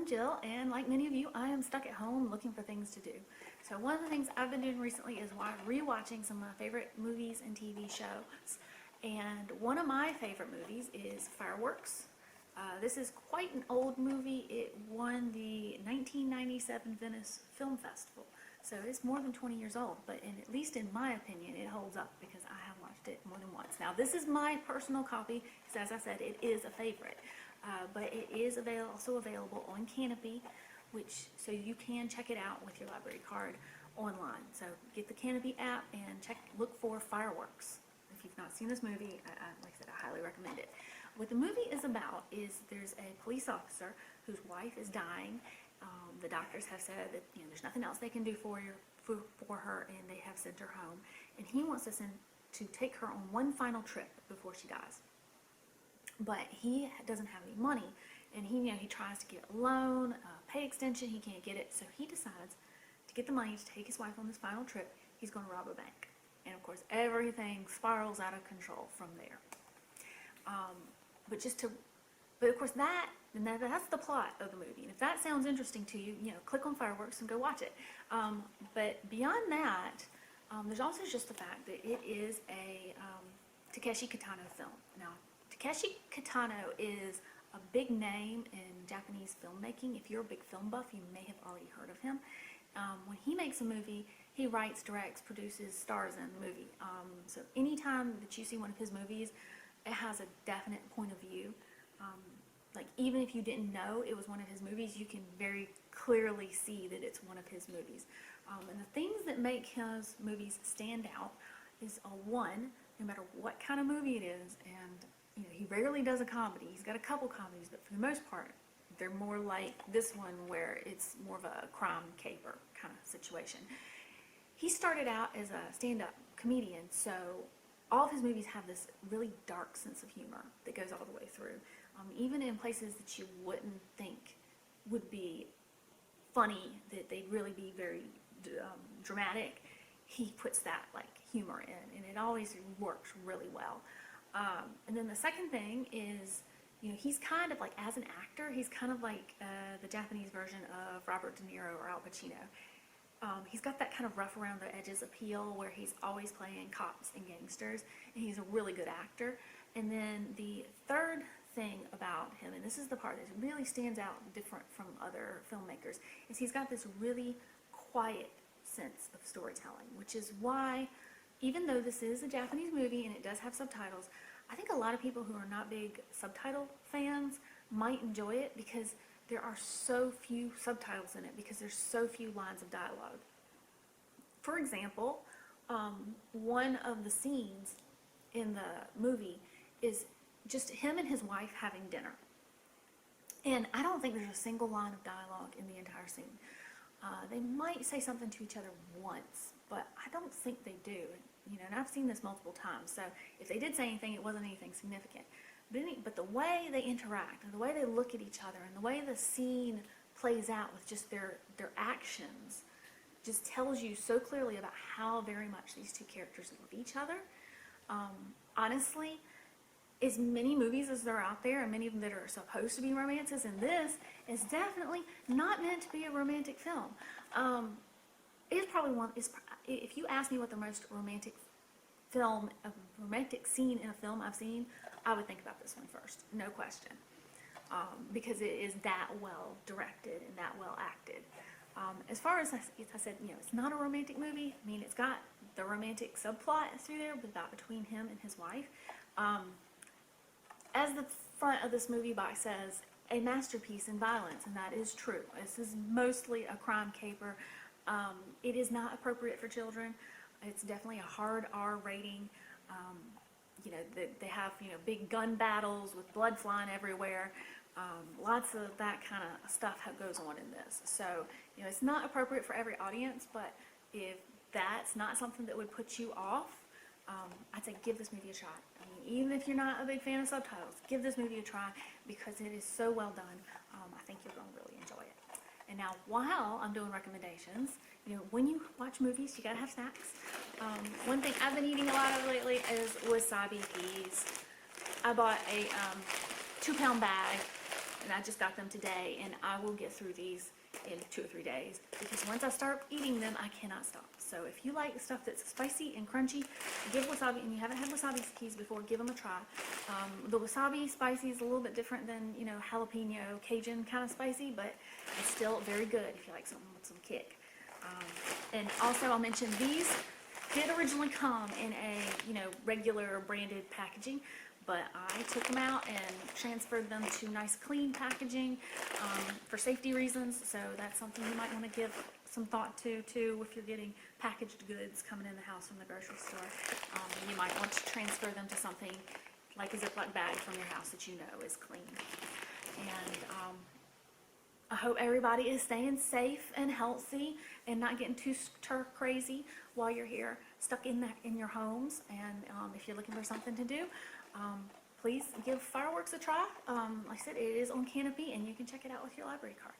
I'm Jill, and like many of you, I am stuck at home looking for things to do. So one of the things I've been doing recently is rewatching some of my favorite movies and TV shows. And one of my favorite movies is Fireworks. This is quite an old movie. It won the 1997 Venice Film Festival. So it's more than 20 years old, but at least in my opinion, it holds up because I have watched it more than once. Now, this is my personal copy, because as I said, it is a favorite. But it is also available on Hana-bi, so you can check it out with your library card online. So get the Hana-bi app and look for Fireworks. If you've not seen this movie, like I said, I highly recommend it. What the movie is about is there's a police officer whose wife is dying. The doctors have said that there's nothing else they can do for her, and they have sent her home. And he wants to take her on one final trip before she dies. But he doesn't have any money, and he tries to get a loan, pay extension. He can't get it, so he decides to get the money to take his wife on this final trip. He's going to rob a bank, and of course everything spirals out of control from there. But of course that's the plot of the movie. And if that sounds interesting to you, click on Fireworks and go watch it. But beyond that, there's also just the fact that it is a Takeshi Kitano film. Now, Takeshi Kitano is a big name in Japanese filmmaking. If you're a big film buff, you may have already heard of him. When he makes a movie, he writes, directs, produces, stars in the movie. So anytime that you see one of his movies, it has a definite point of view. Like even if you didn't know it was one of his movies, you can very clearly see that it's one of his movies. And the things that make his movies stand out is one, no matter what kind of movie it is, and he rarely does a comedy. He's got a couple comedies, but for the most part, they're more like this one where it's more of a crime caper kind of situation. He started out as a stand-up comedian, so all of his movies have this really dark sense of humor that goes all the way through. Even in places that you wouldn't think would be funny, that they'd really be very dramatic, he puts that like humor in, and it always works really well. And then the second thing is, he's kind of like, as an actor, he's kind of like the Japanese version of Robert De Niro or Al Pacino. He's got that kind of rough around the edges appeal where he's always playing cops and gangsters, and he's a really good actor. And then the third thing about him, and this is the part that really stands out different from other filmmakers, is he's got this really quiet sense of storytelling, which is why, even though this is a Japanese movie and it does have subtitles, I think a lot of people who are not big subtitle fans might enjoy it because there are so few subtitles in it, because there's so few lines of dialogue. For example, one of the scenes in the movie is just him and his wife having dinner. And I don't think there's a single line of dialogue in the entire scene. They might say something to each other once, but I don't think they do. And I've seen this multiple times, so if they did say anything, it wasn't anything significant. But the way they interact, and the way they look at each other, and the way the scene plays out with just their actions, just tells you so clearly about how very much these two characters love each other. Honestly, as many movies as there are out there, and many of them that are supposed to be romances, and this is definitely not meant to be a romantic film. It's probably if you ask me what the most romantic scene in a film I've seen, I would think about this one first, no question, because it is that well directed and that well acted. As far as I said, it's not a romantic movie. I mean, it's got the romantic subplot through there, between him and his wife. As the front of this movie box says, a masterpiece in violence, and that is true. This is mostly a crime caper. It is not appropriate for children. It's definitely a hard R rating. They have big gun battles with blood flying everywhere. Lots of that kind of stuff goes on in this. So it's not appropriate for every audience, but if that's not something that would put you off, I'd say give this movie a shot. I mean, even if you're not a big fan of subtitles, give this movie a try because it is so well done. I think you're going to really enjoy it. And now, while I'm doing recommendations, when you watch movies, you gotta have snacks. One thing I've been eating a lot of lately is Wasabi Peas. I bought a 2-pound bag and I just got them today, and I will get through these in 2 or 3 days, because once I start eating them, I cannot stop. So if you like stuff that's spicy and crunchy, give wasabi, and you haven't had wasabi peas before, give them a try. The wasabi spicy is a little bit different than, you know, jalapeno, Cajun kind of spicy, but it's still very good if you like something with some kick. And also I'll mention these did originally come in a, you know, regular branded packaging, but I took them out and transferred them to nice clean packaging for safety reasons. So that's something you might want to give some thought to too if you're getting packaged goods coming in the house from the grocery store. You might want to transfer them to something like a Ziploc bag from your house that you know is clean. And I hope everybody is staying safe and healthy and not getting too stir crazy while you're here stuck in your homes. And if you're looking for something to do, please give fireworks a try. Like I said, it is on Hana-bi, and you can check it out with your library card.